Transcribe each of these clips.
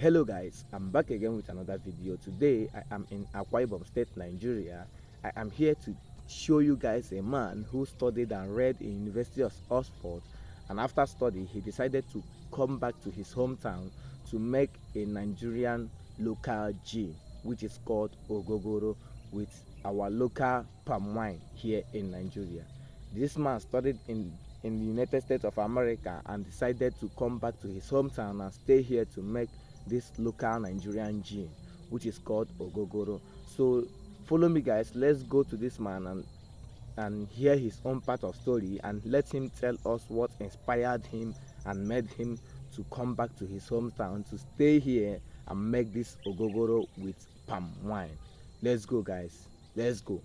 Hello guys, I'm back again with another video. Today I am in Akwa Ibom State, Nigeria. I am here to show you guys a man who studied and read in University of Oxford, and after study he decided to come back to his hometown to make a Nigerian local gin, which is called Ogogoro, with our local palm wine here in Nigeria. This man studied in the United States of America and decided to come back to his hometown and stay here to make this local Nigerian gin, which is called Ogogoro. So follow me guys, let's go to this man and hear his own part of story, and let him tell us what inspired him and made him to come back to his hometown to stay here and make this Ogogoro with palm wine. Let's go guys, let's go.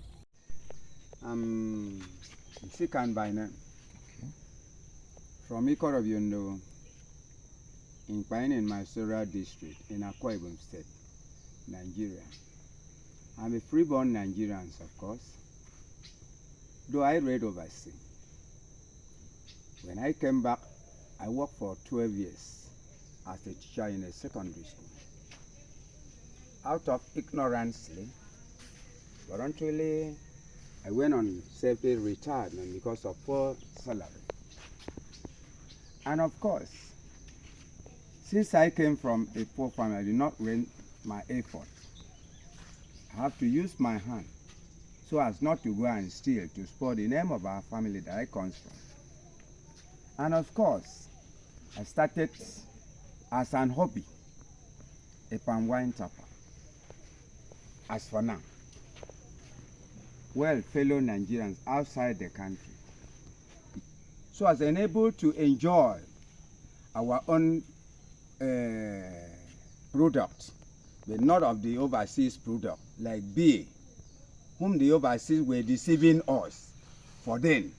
I'm Sikan by name from Ikorob Yondo in Pine in Masura district in Akwa Ibom State, Nigeria. I'm a freeborn Nigerian, of course, though I read overseas. When I came back, I worked for 12 years as a teacher in a secondary school. Out of ignorance, voluntarily, I went on safety retirement because of poor salary. And of course, since I came from a poor family, I did not rent my effort. I have to use my hand so as not to go and steal, to spoil the name of our family that I come from. And of course, I started as an hobby, a palm wine tapper. As for now, well, fellow Nigerians outside the country, so as enabled to enjoy our own product, but not of the overseas product, like beer, whom the overseas were deceiving us for then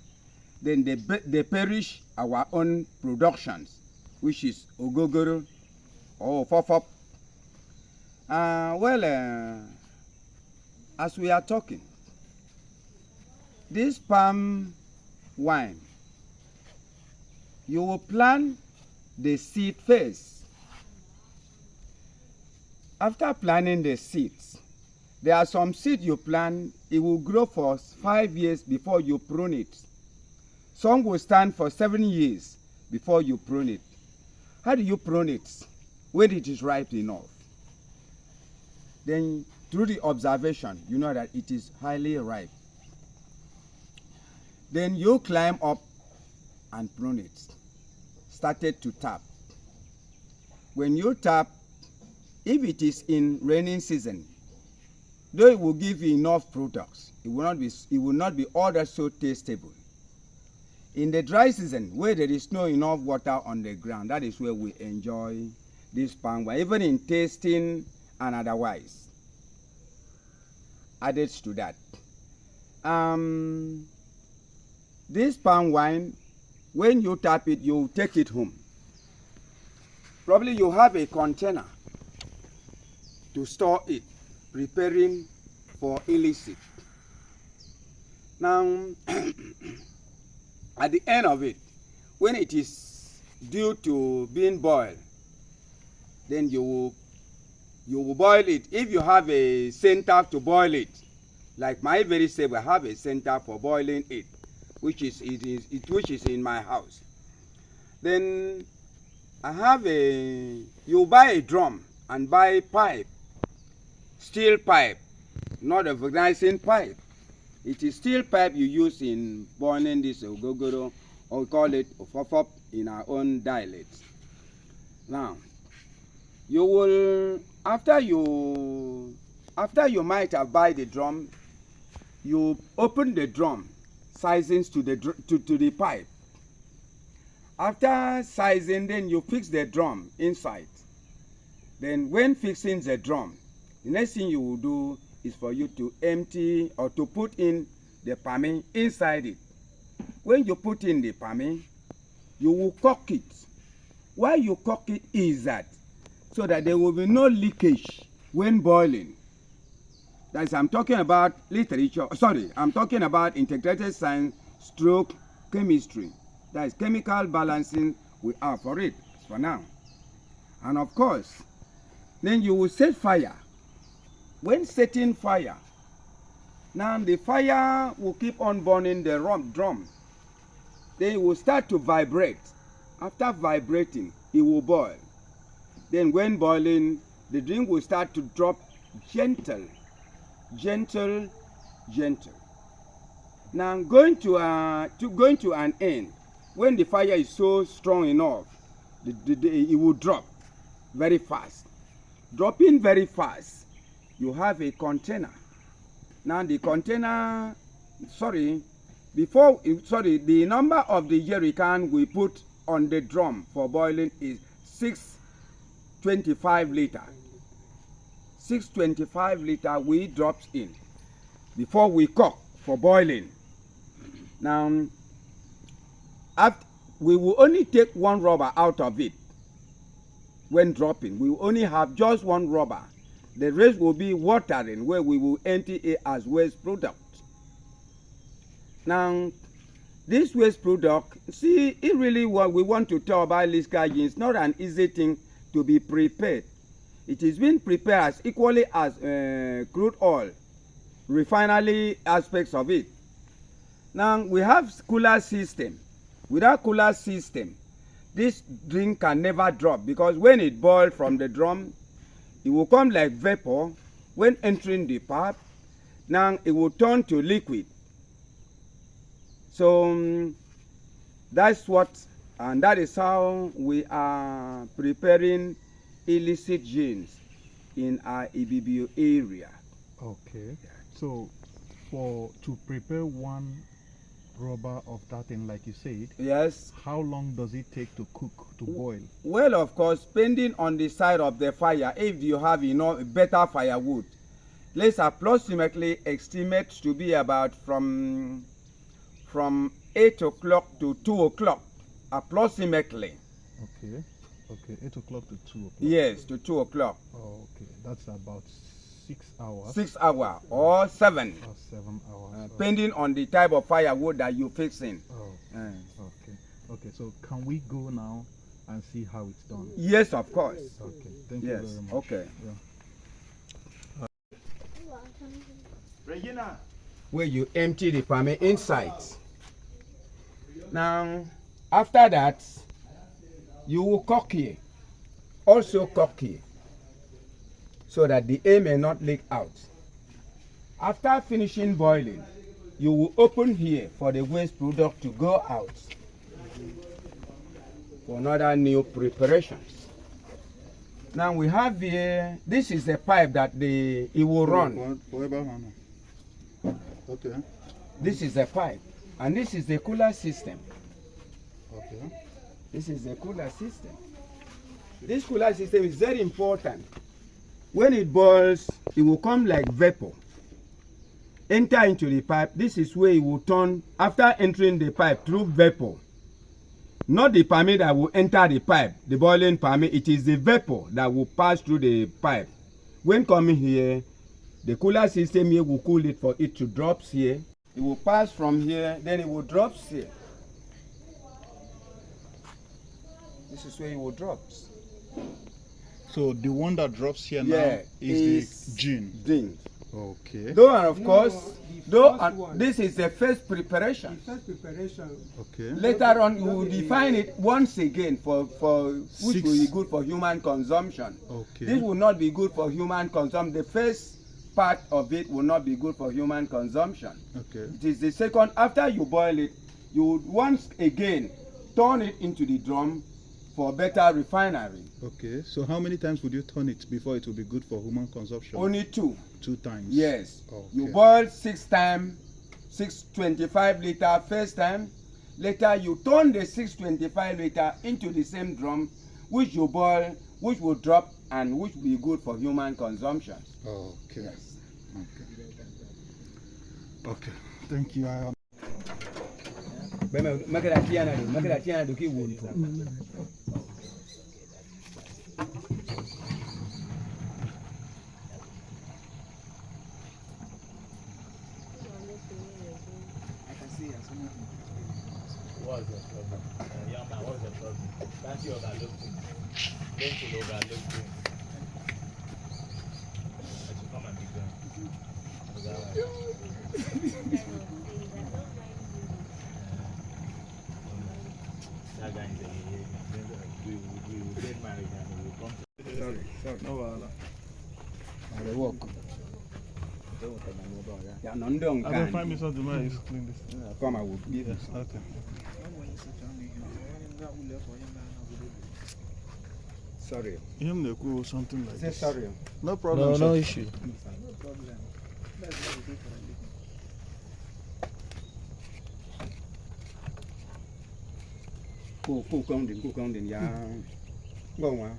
they perish our own productions, which is Ogogoro or Fofop. As we are talking, this palm wine, you will plant the seed first. After planting the seeds, there are some seeds you plant, it will grow for 5 years before you prune it. Some will stand for 7 years before you prune it. How do you prune it? When it is ripe enough. Then through the observation, you know that it is highly ripe. Then you climb up and prune it. Started to tap. When you tap, if it is in raining season, though it will give you enough products, it will not be all that so tastable. In the dry season, where there is no enough water on the ground, that is where we enjoy this palm wine, even in tasting and otherwise. Added to that, this palm wine, when you tap it, you take it home. Probably you have a container to store it, preparing for illicit. Now, at the end of it, when it is due to being boiled, then you will boil it. If you have a center to boil it, like my very self, I have a center for boiling it, which is in my house. Then I have you buy a drum and buy pipe, steel pipe, not a vulcanizing pipe. It is steel pipe you use in boiling this Ogogoro, or we call it Ofofop in our own dialect. Now, you will, after you might have buy the drum, you open the drum, sizings to the pipe. After sizing, then you fix the drum inside. Then when fixing the drum, the next thing you will do is for you to empty or to put in the palmy inside it. When you put in the palmy, you will cock it. Why you cock it is that so that there will be no leakage when boiling. That's, I'm talking about literature, sorry, I'm talking about integrated science stroke chemistry. That is chemical balancing we are for it for now. And of course, Then you will set fire. When setting fire, now the fire will keep on burning the drum. Then it will start to vibrate. After vibrating, it will boil. Then when boiling, the drink will start to drop gentle. Now going to an end, when the fire is so strong enough, it will drop very fast. Dropping very fast, you have a container. Now the container, the number of the jerrycan we put on the drum for boiling is 625 liter. 625 liter we drops in before we cook for boiling. Now, we will only take one rubber out of it when dropping. We will only have just one rubber. The rest will be watering, where we will empty it as waste product. Now, this waste product, see, it really what we want to tell about Liska Gin. It's not an easy thing to be prepared. It is being prepared as equally as crude oil, refinery aspects of it. Now, we have cooler system. Without cooler system, this drink can never drop, because when it boils from the drum, it will come like vapor. When entering the pipe, now it will turn to liquid. So that's what, and that is how we are preparing illicit gins in our Ibibio area. Okay. So to prepare one rubber of that thing, like you said, yes, how long does it take to cook, to boil? Well, of course, depending on the side of the fire, if you have enough better firewood, let's approximately estimate to be about from 8 o'clock to 2 o'clock, approximately. Okay. 8 o'clock to 2 o'clock. Yes, to 2 o'clock. Oh, okay. That's about 6 hours. 6 hours or 7. Or 7 hours. Depending on the type of firewood that you're fixing. Oh. Okay. So can we go now and see how it's done? Yes, of course. Okay. Thank you very much. Okay. Yeah. Regina, where you empty the permit inside. Now, after that, you will cook here. Also cook here, so that the air may not leak out. After finishing boiling, you will open here for the waste product to go out for another new preparations. Now we have here, this is the pipe that it will run. Okay. This is the pipe, and this is the cooler system. Okay. This is the cooler system. This cooler system is very important. When it boils, it will come like vapor. Enter into the pipe. This is where it will turn after entering the pipe through vapor. Not the permit that will enter the pipe, the boiling permit. It is the vapor that will pass through the pipe. When coming here, the cooler system here will cool it for it to drop here. It will pass from here, then it will drop here. This is where it will drop. So the one that drops here now is the gin. Okay. Though, and of course, this is the first preparation. Okay. Later on, we will define it once again for which will be good for human consumption. Okay. This will not be good for human consumption. The first part of it will not be good for human consumption. Okay. It is the second. After you boil it, you would once again turn it into the drum for better refinery. Okay. So how many times would you turn it before it will be good for human consumption? Only 2. 2 times. Yes. Okay. You boil 6 times, 625 liter first time. Later you turn the 625 liter into the same drum, which you boil, which will drop, and which will be good for human consumption. Okay. Yes. Okay. Thank you. What's the problem? Young man, what's the problem? Can't you overlook me? Don't you overlook me? Sorry. No wahala. I dey work. Yeah, no, don't I don't find me something where is clean this. Come, I will give you Yes, some. okay. Sorry. Him they cool something like Say this. sorry. No problem. No, sir. no issue. Cô con đến giá ngon mà.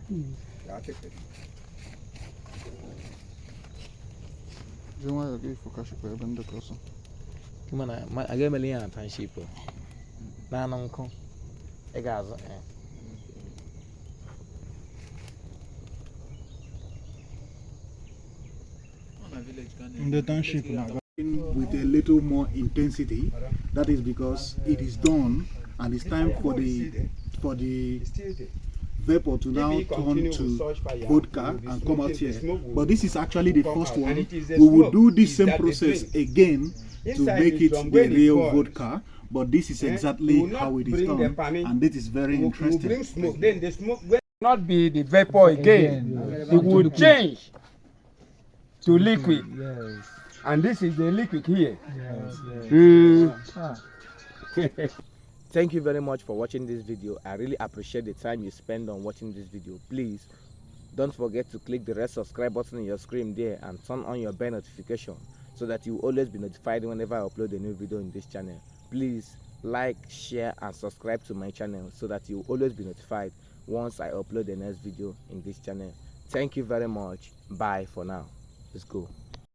Giá thích đấy. Then why you give for cash for even the person? Come on, I get me lian pan sheep. Na no nko. E ga azo. In the township now. With a little more intensity. That is because it is done and it's time for the vapor to now turn to vodka and come out here. But this is actually the first one. We will do this same process again to make it the real vodka. But this is exactly how it is done, and this is very interesting. Then the smoke will not be the vapor again. It will change to liquid. Yes. And this is the liquid here. Thank you very much for watching this video. I really appreciate the time you spend on watching this video. Please don't forget to click the red subscribe button on your screen there and turn on your bell notification so that you will always be notified whenever I upload a new video in this channel. Please like, share and subscribe to my channel so that you will always be notified once I upload the next video in this channel. Thank you very much. Bye for now. Let's go.